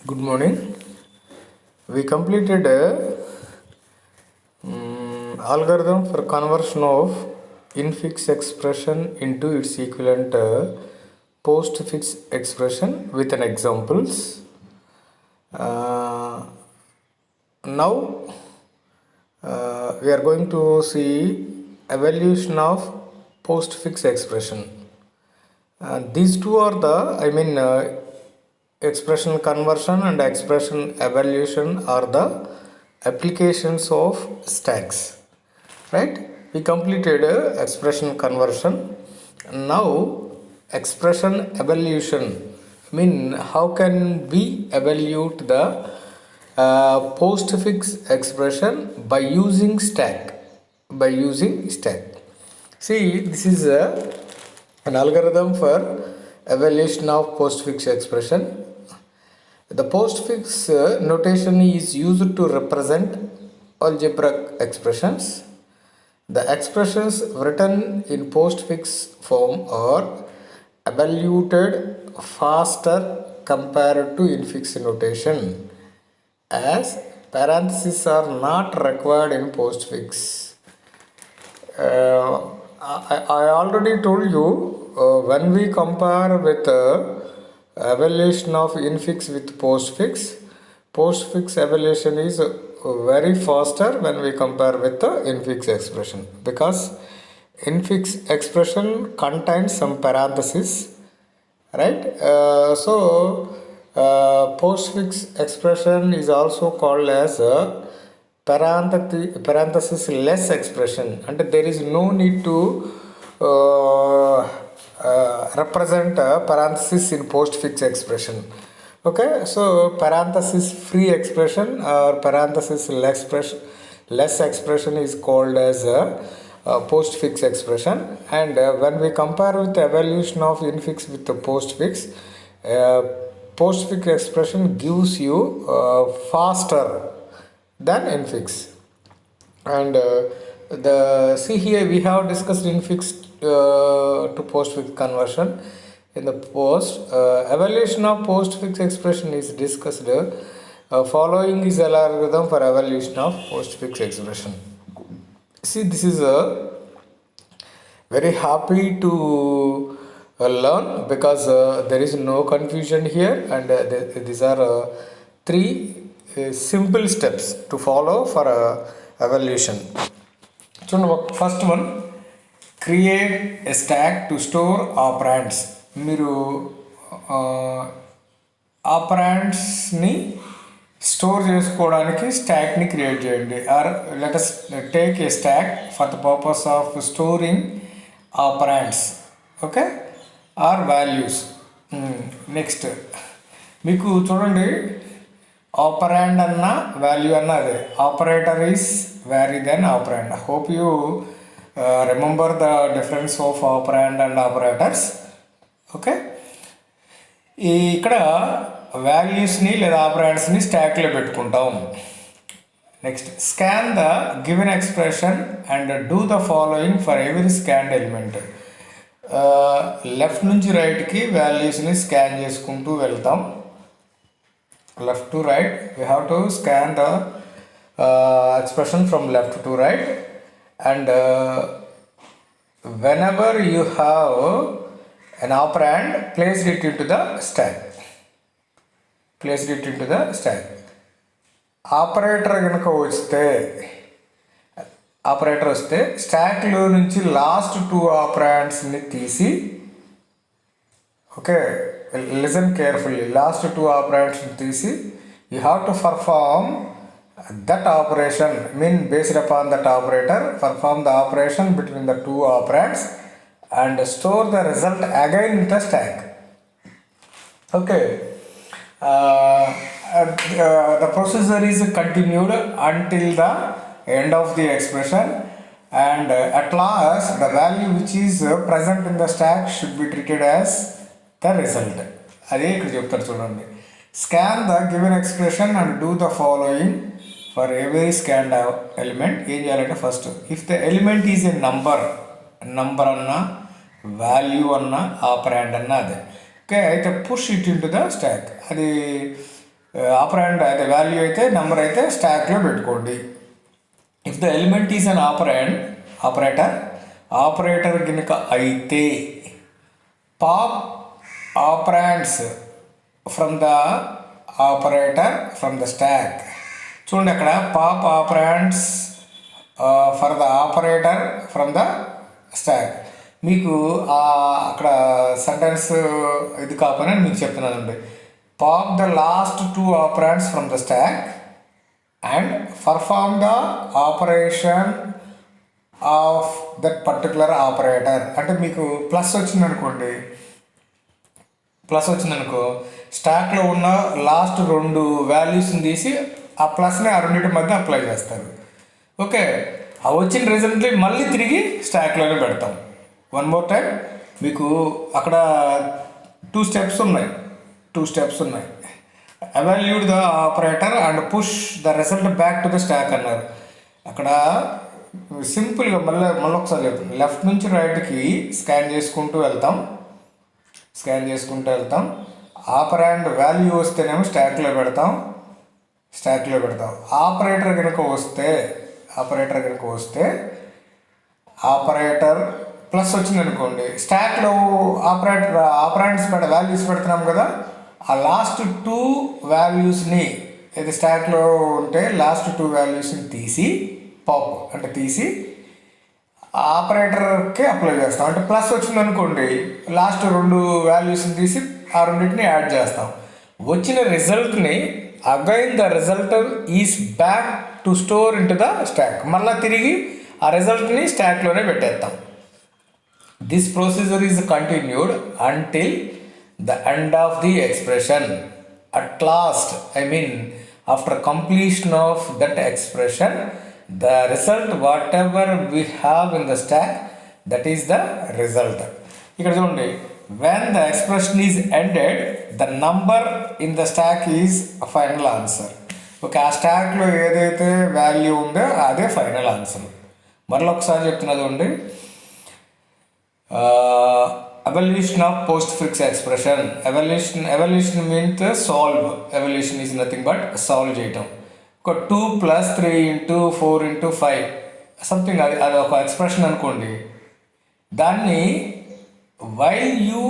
Good morning. We completed a algorithm for conversion of infix expression into its equivalent postfix expression with an examples. Uh, Now we are going to see evaluation of postfix expression. These two are expression conversion and expression evaluation are the applications of stacks, right? We completed expression conversion. Now, expression evaluation. How can we evaluate the postfix expression by using stack? By using stack. See, this is an algorithm for evaluation of postfix expression. The postfix notation is used to represent algebraic expressions. The expressions written in postfix form are evaluated faster compared to infix notation, as parentheses are not required in postfix. I already told you when we compare with evaluation of infix with postfix, postfix evaluation is very faster when we compare with the infix expression, because infix expression contains some parentheses, right? Postfix expression is also called as a parenthesis less expression, and there is no need to represent a parenthesis in postfix expression. Okay, so parenthesis free expression or parenthesis less expression is called as a postfix expression. And when we compare with the evaluation of infix with the postfix, postfix expression gives you faster than infix. And the see here we have discussed infix to postfix conversion. In the evaluation of postfix expression is discussed. Following is an algorithm for evaluation of postfix expression. See, this is very happy to learn, because there is no confusion here, and these are three simple steps to follow for evaluation. So first one, create a stack to store operands. మీరు ఆపరాండ్స్ని store చేసుకోవడానికి స్టాక్ని create చేయండి. Or let us take a stack for the purpose of storing operands, okay, or values. Next మీకు చూడండి, operand అన్న value అన్న అదే. Operator is very then operand. Hope you remember the difference of operand and operators. Okay, ఇక్కడ వాల్యూస్ని లేదా ఆపరాండ్స్ని స్టాక్లో పెట్టుకుంటాం. Next, scan the given expression and do the following for every scanned element. Left నుంచి రైట్కి వాల్యూస్ని స్కాన్ చేసుకుంటూ వెళ్తాం. Left to right, we have to scan the expression from left to right, and whenever you have an operand, place it into the stack. Place it into the stack. Operator వస్తే స్టాక్లో నుంచి last 2 ఆపరాండ్స్ని తీసి, okay, listen carefully, last 2 operands తీసి you have to perform that operation, based upon that operator, perform the operation between the 2 operands and store the result again in the stack. Okay, the procedure is continued until the end of the expression, and at last the value which is present in the stack should be treated as the result. అదే ఇక్కడ చెప్తారు చూడండి. Scan the given expression and do the following for every scanned element. ఏం చేయాలంటే, first if the element is a number అన్న, value అన్న, operand అన్న అదే. ఓకే, అయితే push it into the stock. అది ఆపరాండ్ అయితే వాల్యూ అయితే నెంబర్ అయితే స్టాక్లో పెట్టుకోండి. If the element is an operator కనుక అయితే pop operands from the operator from the stock. చూడండి అక్కడ pop operands for the operator from the stock. మీకు అక్కడ సెంటెన్స్ ఇది కాకపోయినా మీకు చెప్తున్నానండి. Pop the last 2 operands from the stack and perform the operation of that particular operator. అంటే మీకు ప్లస్ వచ్చిందనుకోండి, స్టాక్లో ఉన్న లాస్ట్ 2 వాల్యూస్ని తీసి ఆ ప్లస్ని ఆ రెండింటి మధ్య అప్లై చేస్తారు. ఓకే, ఆ వచ్చిన రిజల్ట్ని మళ్ళీ తిరిగి స్టాక్లోనే పెడతాం. వన్ మోర్ టైం, మీకు అక్కడ 2 స్టెప్స్ ఉన్నాయి. Evaluate the operator and push the result back to the stock అన్నారు. అక్కడ సింపుల్గా మళ్ళీ ఒకసారి చెప్తాను. లెఫ్ట్ నుంచి రైట్కి స్కాన్ చేసుకుంటూ వెళ్తాం. ఆపరాండ్ వాల్యూ వస్తేనేమో స్టాక్లో పెడతాం. ఆపరేటర్ కనుక వస్తే ఆపరేటర్ ప్లస్ వచ్చిందనుకోండి, స్టాక్లో ఆపరాండ్స్ వాల్యూస్ పెడుతున్నాం కదా, ఆ లాస్ట్ 2 వాల్యూస్ని ఏది స్టాక్లో ఉంటే లాస్ట్ 2 వాల్యూస్ని తీసి తీసి ఆపరేటర్కి అప్లై చేస్తాం. అంటే ప్లస్ వచ్చిందనుకోండి, లాస్ట్ 2 వాల్యూస్ని తీసి ఆ రెండింటిని యాడ్ చేస్తాం. వచ్చిన రిజల్ట్ని again the result is back to store into the stack. మళ్ళీ తిరిగి ఆ రిజల్ట్ని స్టాక్లోనే పెట్టేస్తాం. This procedure is continued until the end of the expression. At last, after completion of that expression, the result whatever we have in the stack, that is the result. ఇక్కడ చూడండి, when the expression is ended, the number in the stack is a final answer. Okay, ఆ స్టాక్లో ఏదైతే value ఉందో అదే final answer. మరలా ఒకసారి చెప్తున్నా చూడండి. Evaluation of postfix expression. Evaluation means solve. Evaluation is nothing but solve చేయటం. ఒక 2 + 3 × 4 × 5 సంథింగ్, అది ఒక ఎక్స్ప్రెషన్ అనుకోండి. దాన్ని while you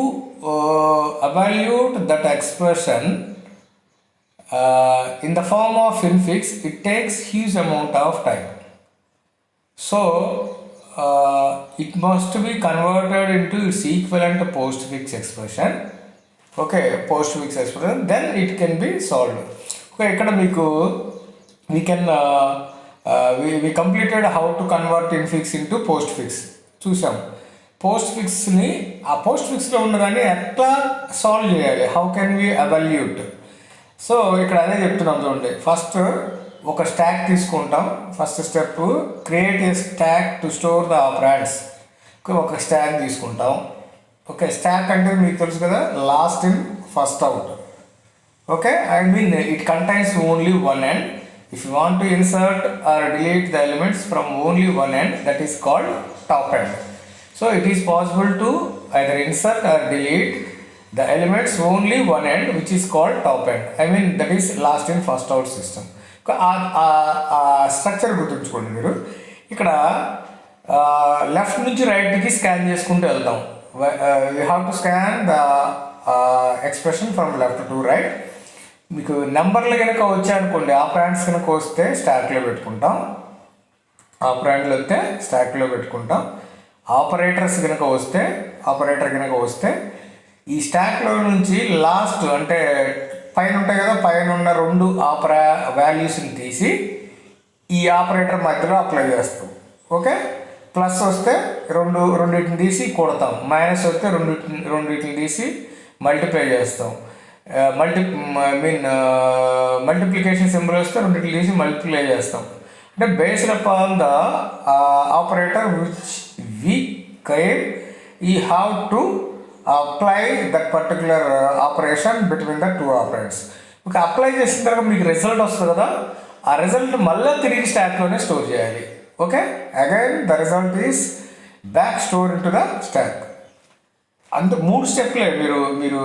evaluate that expression in the form of infix, it takes huge amount of time. So it must be converted into its equivalent postfix expression. Okay, postfix expression, then it can be solved. Okay, ఇక్కడ మీకు we completed how to convert infix into postfix చూసాం. పోస్ట్ఫిక్స్ని ఆ పోస్ట్ఫిక్స్లో ఉన్నదాన్ని ఎట్లా solve చేయాలి, how can we evaluate. So ఇక్కడ అదే చెప్తున్నాం చూడండి. ఫస్ట్ ఒక స్టాక్ తీసుకుంటాం. First step, create a stack to store the operands. ఒక స్టాక్ తీసుకుంటాం. ఓకే, స్టాక్ అంటే మీకు తెలుసు కదా, last in first out. Okay, it contains only one end. If you want to insert or delete the elements from only one end, that is called top end. So it is possible to either insert or delete the elements only one end, which is called top end. That is last in first out system. Structure గుర్తుంచుకోండి మీరు. ఇక్కడ left నుంచి రైట్కి scan చేసుకుంటూ వెళ్తాం. You have to scan the expression from left to right. మీకు నెంబర్లు కనుక వచ్చాయనుకోండి, ఆపరాండ్స్ కనుక వస్తే స్టాక్లో పెట్టుకుంటాం. ఆపరేటర్ కనుక వస్తే ఈ స్టాక్లో నుంచి లాస్ట్ అంటే పైన ఉంటాయి కదా, పైన ఉన్న 2 వాల్యూస్ని తీసి ఈ ఆపరేటర్ మధ్యలో అప్లై చేస్తాం. ఓకే, ప్లస్ వస్తే రెండింటిని తీసి కొడతాం. మైనస్ వస్తే రెండింటిని తీసి మల్టిప్లై చేస్తాం. మల్టిప్లికేషన్ సింబల్ వస్తే రెండింటిని తీసి మల్టిప్లై చేస్తాం. అంటే based upon the operator which we claim, you have to apply that particular operation between the 2 operands. Okay, apply చేసిన తర్వాత మీకు రిజల్ట్ వస్తుంది కదా, ఆ రిజల్ట్ మళ్ళీ తిరిగి స్టాక్లోనే స్టోర్ చేయాలి. Okay, again the result is back store into the stack. అంత 3 స్టెప్లే. మీరు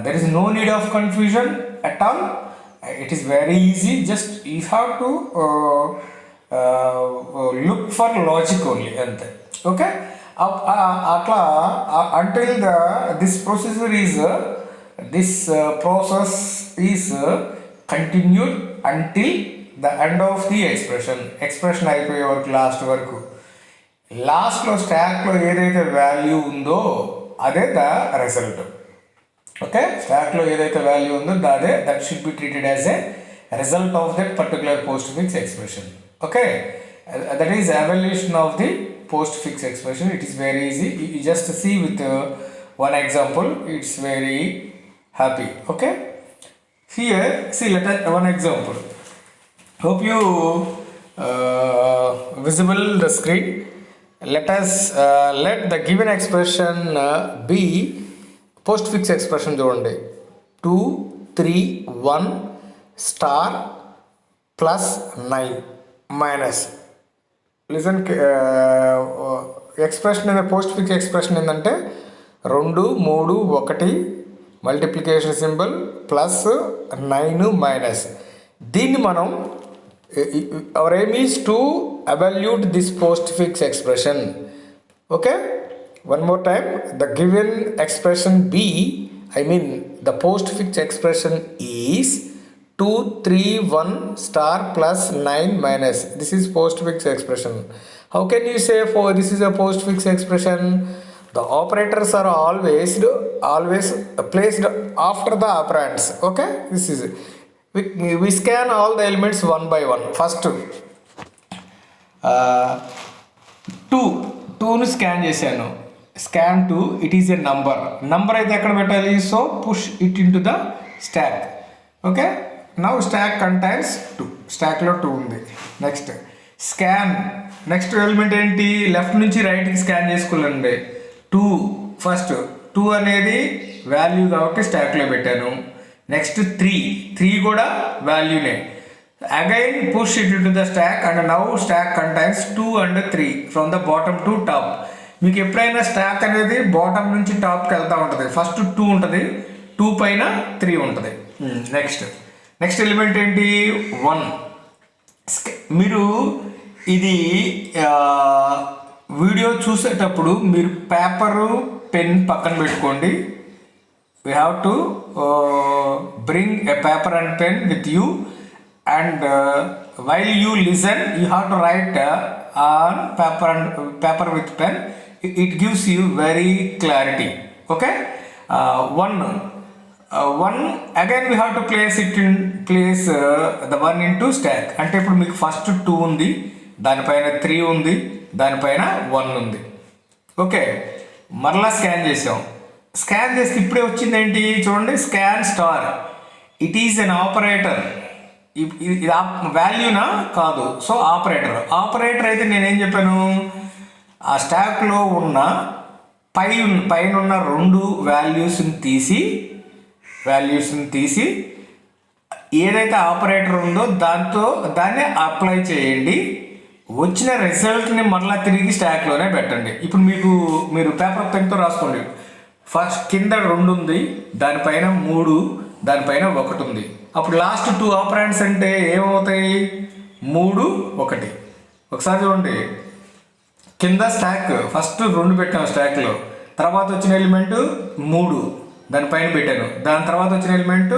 there is no need of confusion. at all. It is very easy. Just you have to look for logic only. Okay. Atla until this process is continued until the end of the expression అయిపోయే వరకు లాస్ట్లో స్టాక్లో ఏదైతే value ఉందో అదే the result. Okay, స్టాక్లో ఏదైతే value ఉందో that should be treated as a result of that particular post fix expression. Okay, that is evaluation of the post fix expression. It is very easy. You just see with one example, it's very happy. Okay, here see one example. Hope you visible the screen. Let the given expression be post fix expression. చూడండి 2 3 1 star plus 9 minus. Listen, expression అనేది post fix expression ఏంటంటే 2 3 1 multiplication symbol plus 9 minus. దీన్ని మనం our aim is to evaluate this postfix expression. Okay, one more time. The given expression B, I mean the postfix expression is 2 3 1 star plus 9 minus. This is postfix expression. How can you say this is a postfix expression? The operators are always placed after the operands. Okay, this is we scan all the elements one by one. First 2 ను scan చేశాను. scan 2, it is a number అయితే ఎక్కడ పెట్టాలి? So push it into the stack. Okay, now stack contains 2. స్టాక్లో 2 ఉంది. Next scan, next element ఏంటి? Left నుంచి రైట్కి స్కాన్ చేసుకోవాలండి. 2 ఫస్ట్ 2 అనేది వాల్యూ కాబట్టి స్టాక్లో పెట్టాను. నెక్స్ట్ 3 కూడా వాల్యూనే. Again push it to the stack and now stack contains 2 and 3 from the bottom to top. మీకు ఎప్పుడైనా స్టాక్ అనేది బాటమ్ నుంచి టాప్కి వెళ్తూ ఉంటుంది. ఫస్ట్ 2 ఉంటుంది, 2 పైన 3 ఉంటుంది. నెక్స్ట్ ఎలిమెంట్ ఏంటి? 1. మీరు ఇది వీడియో చూసేటప్పుడు మీరు పేపరు పెన్ పక్కన పెట్టుకోండి. We have to bring a paper and pen with you and while you listen you have to right on paper with pen. It gives you very clarity. Okay, 1 again we have to place the 1 into stock. అంటే ఇప్పుడు మీకు first 2 ఉంది, దానిపైన 3 ఉంది, దానిపైన 1 ఉంది. Okay, మరలా scan చేసాం. స్కాన్ చేస్తే ఇప్పుడే వచ్చింది ఏంటి చూడండి, scan star. It is an operator. ఇది వాల్యూనా? కాదు. సో ఆపరేటర్ అయితే నేనేం చెప్పాను? ఆ స్టాక్లో ఉన్న పైన ఉన్న 2 వాల్యూస్ని తీసి ఏదైతే ఆపరేటర్ ఉందో దాన్ని అప్లై చేయండి. వచ్చిన రిజల్ట్ని మరలా తిరిగి స్టాక్లోనే పెట్టండి. ఇప్పుడు మీరు పేపర్ పెన్తో రాసుకోండి. ఫస్ట్ కింద 2 ఉంది, దానిపైన 3, దానిపైన 1 ఉంది. అప్పుడు లాస్ట్ 2 ఆపరెంట్స్ అంటే ఏమవుతాయి? 3 1. ఒకసారి చూడండి, కింద స్టాక్ ఫస్ట్ 2 పెట్టాము స్టాక్లో, తర్వాత వచ్చిన ఎలిమెంట్ 3 దానిపైన పెట్టాను, దాని తర్వాత వచ్చిన ఎలిమెంట్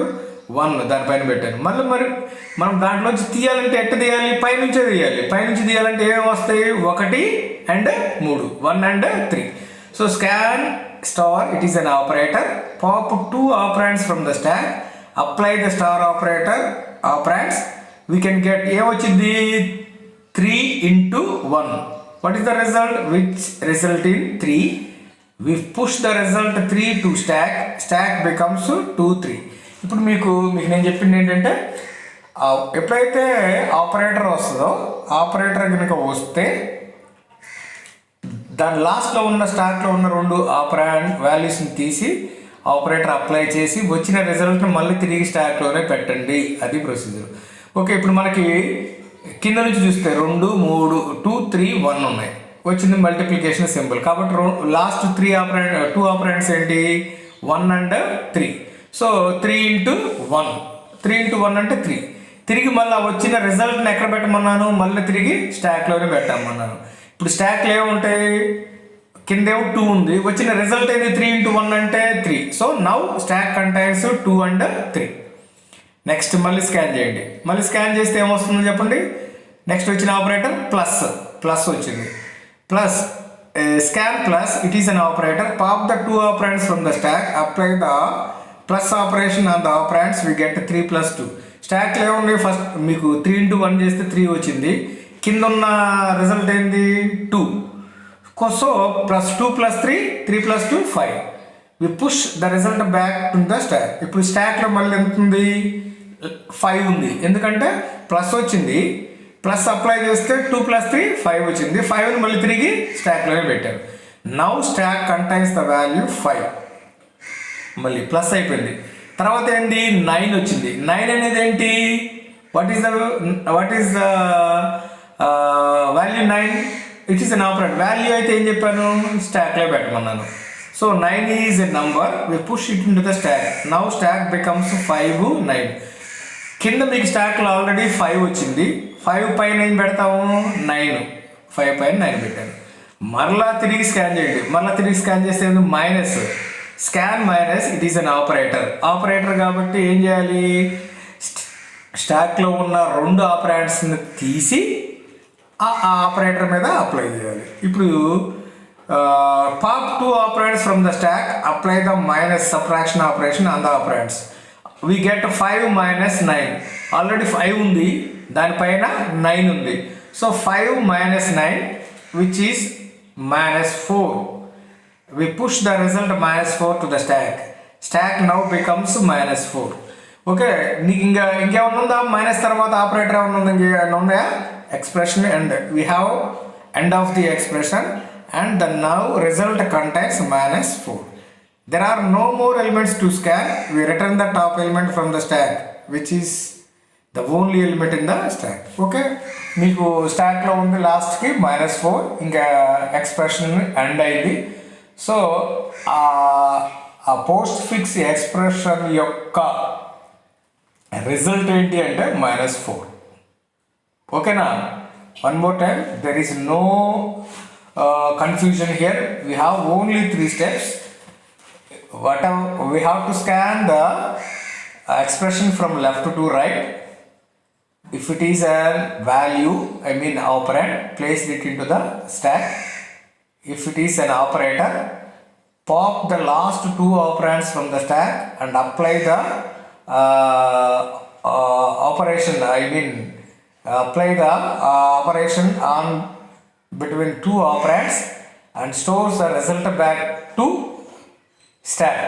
1 దానిపైన పెట్టాను. మరి మనం దాంట్లోంచి తీయాలంటే ఎట్ట తీయాలి? పైనుంచే తీయాలి. పైనుంచి తీయాలంటే ఏమేమి వస్తాయి? 1 and 3, 1 and 3. So scan star, it is an operator. Pop 2 operands from the stack, apply the star operands. We can get ఏమొచ్చింది? 3 into 1. What is the result? Which result in 3. We push the result 3 to stack becomes 2 3. ఇప్పుడు మీకు నేను చెప్పింది ఏంటంటే, ఎప్పుడైతే operator వస్తుందో, operator కనుక వస్తే దాని లాస్ట్లో ఉన్న స్టాక్లో ఉన్న 2 ఆపరెంట్ వాల్యూస్ని తీసి ఆపరేటర్ అప్లై చేసి వచ్చిన రిజల్ట్ని మళ్ళీ తిరిగి స్టాక్లోనే పెట్టండి. అది ప్రొసీజర్. ఓకే, ఇప్పుడు మనకి కింద నుంచి చూస్తే 2 3 2 3 1 ఉన్నాయి. వచ్చింది మల్టిప్లికేషన్ సింబల్. కాబట్టి లాస్ట్ 2 ఆపరెంట్స్ ఏంటి? 1 and 3. సో 3 into 1, 3 into 1 అంటే 3. తిరిగి మళ్ళీ వచ్చిన రిజల్ట్ని ఎక్కడ పెట్టమన్నాను, మళ్ళీ తిరిగి స్టాక్లోనే పెట్టమన్నాను. ఇప్పుడు స్టాక్లో ఏముంటాయి, కిందేమో 2 ఉంది, వచ్చిన రిజల్ట్ ఏంది 3 into 1 అంటే 3. So now stack contains 2 and 3. Next మళ్ళీ స్కాన్ చేయండి. మళ్ళీ స్కాన్ చేస్తే ఏమొస్తుందో చెప్పండి. నెక్స్ట్ వచ్చిన ఆపరేటర్ ప్లస్ వచ్చింది. Plus scan plus, it is an operator. Pop the 2 operands from the stack, apply the plus operation on the operands, we get 3 plus 2. స్టాక్లో ఏముంది, ఫస్ట్ మీకు 3 into 1 చేస్తే 3 వచ్చింది. కింద ఉన్న రిజల్ట్ ఏంది 2. So plus 2 plus 3, 3 plus 2 5. We push the result back to the stack. ఇప్పుడు స్టాక్లో మళ్ళీ ఎంత ఉంది, 5 ఉంది. ఎందుకంటే ప్లస్ వచ్చింది, ప్లస్ అప్లై చేస్తే 2 plus 3 5 వచ్చింది. 5ని మళ్ళీ తిరిగి స్టాక్లోనే పెట్టారు. Now stack contains the value 5. మళ్ళీ ప్లస్ అయిపోయింది. తర్వాత ఏంటి, 9 వచ్చింది. 9 అనేది ఏంటి, what is the value 9? It is an operator. Value అయితే ఏం చెప్పాను, స్టాక్లో పెట్టమన్నాను. So 9 is a number, we push it into the stack. Now stack becomes 5, 9. కింద మీకు స్టాక్లో ఆల్రెడీ 5 వచ్చింది. 5 పైన ఏం పెడతాము, 9. 5 పైన 9 పెట్టాను. మరలా తిరిగి స్కాన్ చేయండి. మరలా తిరిగి స్కాన్ చేస్తే minus. Scan minus, it is an operator కాబట్టి ఏం చేయాలి, స్టాక్లో ఉన్న 2 ఆపరేటర్స్ని తీసి ఆ ఆపరేటర్ మీద అప్లై చేయాలి. ఇప్పుడు pop 2 operators from the stack, apply the minus subtraction operation on the operators, we get 5 minus 9. Already 5 ఉంది, దానిపైన 9 ఉంది. So 5 minus 9 which is -4. We push the result -4 to the stack. Stack now becomes -4. Okay, నీకు ఇంకేమన్నా ఉందా, minus తర్వాత operator ఏమన్నా ఉందా, ఇంకేమన్నా ఉన్నాయా? Expression end, we have end of the expression and the now result contains -4. There are no more elements to scan. We return the top element from the stack, which is the only element in the stack. Okay, మీకు స్టాక్లో ఉంది లాస్ట్కి -4, ఇంకా expression end అయింది. So ఆ postfix expression యొక్క result ఏంటి అంటే -4. ఓకేనా, one more time, there is no confusion here. We have only 3 steps. We have to scan the expression from left to right. If it is a value, I mean operand, place it into the stack. If it is an operator, pop the last 2 operands from the stack and apply the operation. I mean apply the operation on between 2 operands and stores the result back to stack.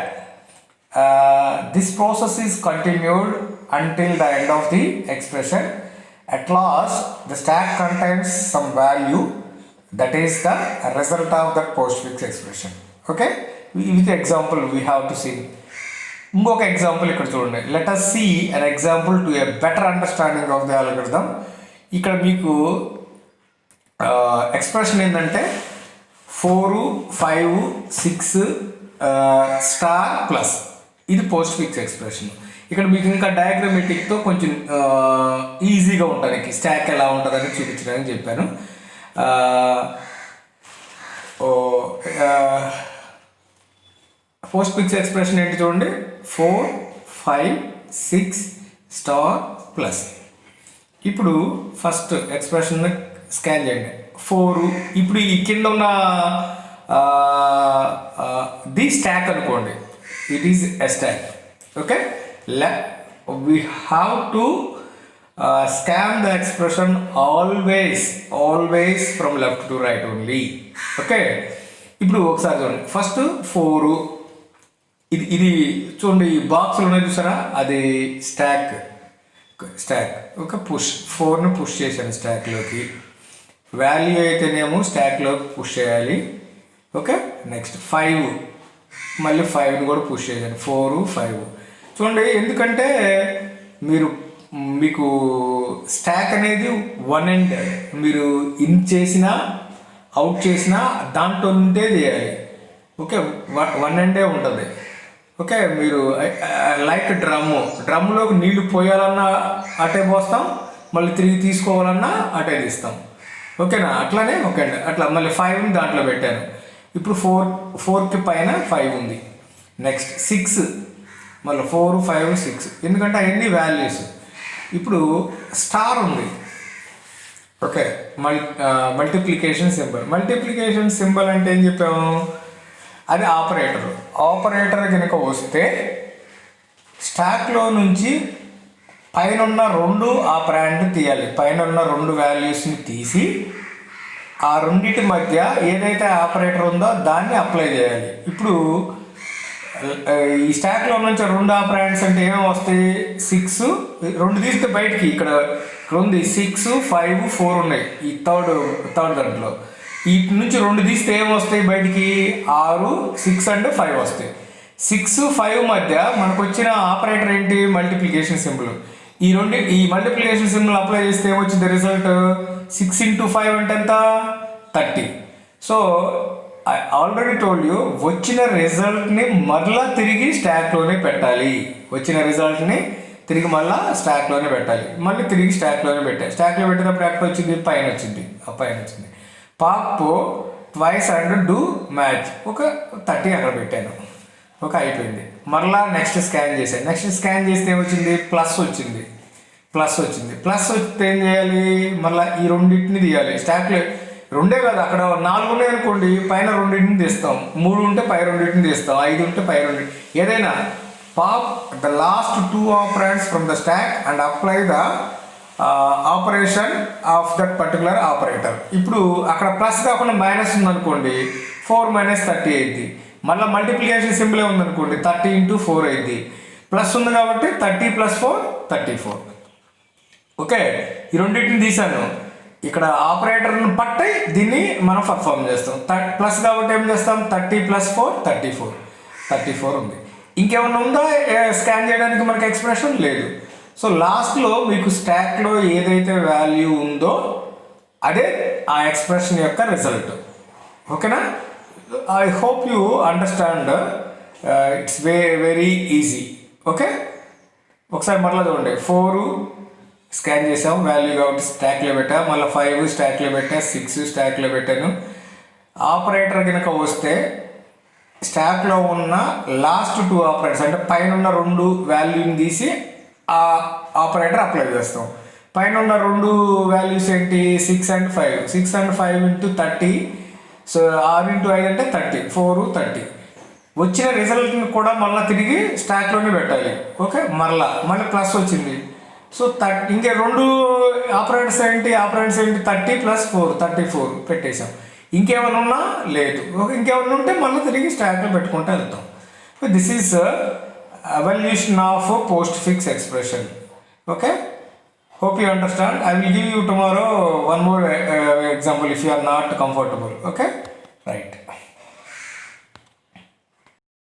This process is continued until the end of the expression. At last, the stack contains some value, that is the result of that postfix expression. Okay, with example we have to see. ఇంకొక example ఇక్కడ చూడండి. Let us see an example to a better understanding of the algorithm. ఇక్కడ మీకు expression ఏంటంటే 4, 5, 6 star plus, ఇది post fix expression. ఇక్కడ మీకు ఇంకా డయాగ్రమెటిక్తో కొంచెం ఈజీగా ఉండడానికి స్టాక్ ఎలా ఉంటుందని చూపించడానికి చెప్పాను. పోస్ట్ ఫిక్స్ ఎక్స్ప్రెషన్ ఏంటి చూడండి, 4, 5, 6 స్టార్ ప్లస్. ఇప్పుడు ఫస్ట్ ఎక్స్ప్రెషన్ స్కాన్ చేయండి. 4, ఇప్పుడు ఈ కింద ఉన్న ది స్టాక్ అనుకోండి, it is a stock. Okay, we have to scan the expression always from left to right only. Okay, ఇప్పుడు ఒకసారి చూడండి. ఫస్ట్ 4, ఇది చూడండి, ఈ బాక్స్లో ఉన్నాయి చూసారా, అది స్టాక్. ఓకే, పుష్ 4ని పుష్ చేశాను స్టాక్లోకి. వాల్యూ అయితేనేమో స్టాక్లోకి పుష్ చేయాలి. ఓకే, నెక్స్ట్ 5, మళ్ళీ 5ని కూడా పుష్ చేశాను. 4, 5 చూడండి. ఎందుకంటే మీకు స్టాక్ అనేది 1 end, మీరు ఇన్ చేసినా అవుట్ చేసినా దాంట్లో ఉంటే చేయాలి. ఓకే, 1 ఎండే ఉంటుంది. ఓకే, మీరు లైక్ డ్రమ్ములోకి నీళ్లు పోయాలన్నా అటే పోస్తాం, మళ్ళీ తిరిగి తీసుకోవాలన్నా అటే తీస్తాం. ఓకేనా, అట్లానే ఓకే అండి. అట్లా మళ్ళీ 5 దాంట్లో పెట్టాను. ఇప్పుడు 4కి పైన 5 ఉంది. నెక్స్ట్ 6, మళ్ళీ 4, 5, 6, ఎందుకంటే అవన్నీ వాల్యూస్. ఇప్పుడు స్టార్ ఉంది. ఓకే, మల్టిప్లికేషన్ సింబల్ అంటే ఏం చెప్పాము, అది ఆపరేటర్ కనుక వస్తే స్టాక్లో నుంచి పైన ఉన్న 2 ఆపరెంట్ తీయాలి. పైన ఉన్న 2 వాల్యూస్ని తీసి ఆ రెండింటి మధ్య ఏదైతే ఆపరేటర్ ఉందో దాన్ని అప్లై చేయాలి. ఇప్పుడు ఈ స్టాక్లో నుంచి 2 ఆపరెంట్స్ అంటే ఏమేమి వస్తాయి, 6, 2 తీస్తే బయటికి ఇక్కడ ఉంది 6, 5, 4 ఉన్నాయి ఈ థర్డ్ దాంట్లో. వీటి నుంచి 2 తీస్తే ఏమొస్తాయి బయటికి, 6, 6 అండ్ 5 వస్తాయి. 6, 5 మధ్య మనకు వచ్చిన ఆపరేటర్ ఏంటి, మల్టిప్లికేషన్ సింబల్. ఈ మల్టిప్లికేషన్ సింబల్ అప్లై చేస్తే ఏమొచ్చింది రిజల్ట్, 6 × 5 అంటే ఎంత, 30. So I already told you, వచ్చిన రిజల్ట్ని మరలా తిరిగి స్టాక్లోనే పెట్టాలి. మళ్ళీ తిరిగి స్టాక్లోనే పెట్టాలి. స్టాక్లో పెట్టినప్పుడు ఎక్కడ వచ్చింది, పైన వచ్చింది. Pop twice and do match, ఒక 30 అక్కడ పెట్టాను. ఓకే, అయిపోయింది. మరలా నెక్స్ట్ స్కాన్ చేస్తే ఏమొచ్చింది, ప్లస్ వచ్చింది. ప్లస్ వస్తే ఏం చేయాలి, మళ్ళీ ఈ రెండింటిని తీయాలి. స్టాక్లో 2 కాదు, అక్కడ 4 ఉన్నాయి అనుకోండి, పైన 2 తీస్తాం, 3 ఉంటే పై 2 తీస్తాం, 5 ఉంటే పై 2, ఏదైనా. Pop the last 2 operands from the stack and apply the operation of that particular operator. ఇప్పుడు అక్కడ ప్లస్ కాకుండా మైనస్ ఉందనుకోండి, 4 - 30 అయింది. మళ్ళీ మల్టిప్లికేషన్ సింబలే ఉందనుకోండి, 30 × 4 అయింది. ప్లస్ ఉంది కాబట్టి 30 + 4 34. ఓకే, ఈ రెండింటిని తీసాను. ఇక్కడ ఆపరేటర్ను పట్టి దీన్ని మనం పర్ఫామ్ చేస్తాం. ప్లస్ కాబట్టి ఏం చేస్తాం, 30 + 4 34 ఉంది. ఇంకేమన్నా ఉందా స్కాన్ చేయడానికి మనకి ఎక్స్ప్రెషన్ లేదు. సో లాస్ట్లో మీకు స్టాక్లో ఏదైతే వాల్యూ ఉందో అదే ఆ ఎక్స్ప్రెషన్ యొక్క రిజల్ట్. ఓకేనా, I hope you understand. It's very easy. Okay, ఒకసారి మరలా చూడండి. 4 స్కాన్ చేసాం, వాల్యూ కాబట్టి స్టాక్లో పెట్టా, మళ్ళీ 5 స్టాక్లో పెట్టా, 6 స్టాక్లో పెట్టాను. ఆపరేటర్ కనుక వస్తే స్టాక్లో ఉన్న లాస్ట్ 2 ఆపరేటర్స్ అంటే పైన ఉన్న 2 వాల్యూని తీసి ఆ ఆపరేటర్ అప్లై చేస్తాం. పైన ఉన్న 2 వాల్యూస్ ఏంటి, 6 and 5. 6 and 5 × 30. సో 6 × 5 అంటే 30, 4, 30. వచ్చిన రిజల్ట్ని కూడా మళ్ళీ తిరిగి స్టాక్లోనే పెట్టాలి. ఓకే, మళ్ళీ ప్లస్ వచ్చింది. సో ఇంకే 2 ఆపరేటర్స్ ఏంటి, 30 + 4 34 పెట్టేశాం. ఇంకేమైనా ఉన్నా లేదు. ఇంకేమైనా ఉంటే మళ్ళీ తిరిగి స్టాక్లో పెట్టుకుంటూ వెళ్తాం. This is evaluation of postfix expression. Okay, hope you understand. I will give you tomorrow one more example if you are not comfortable. Okay, right.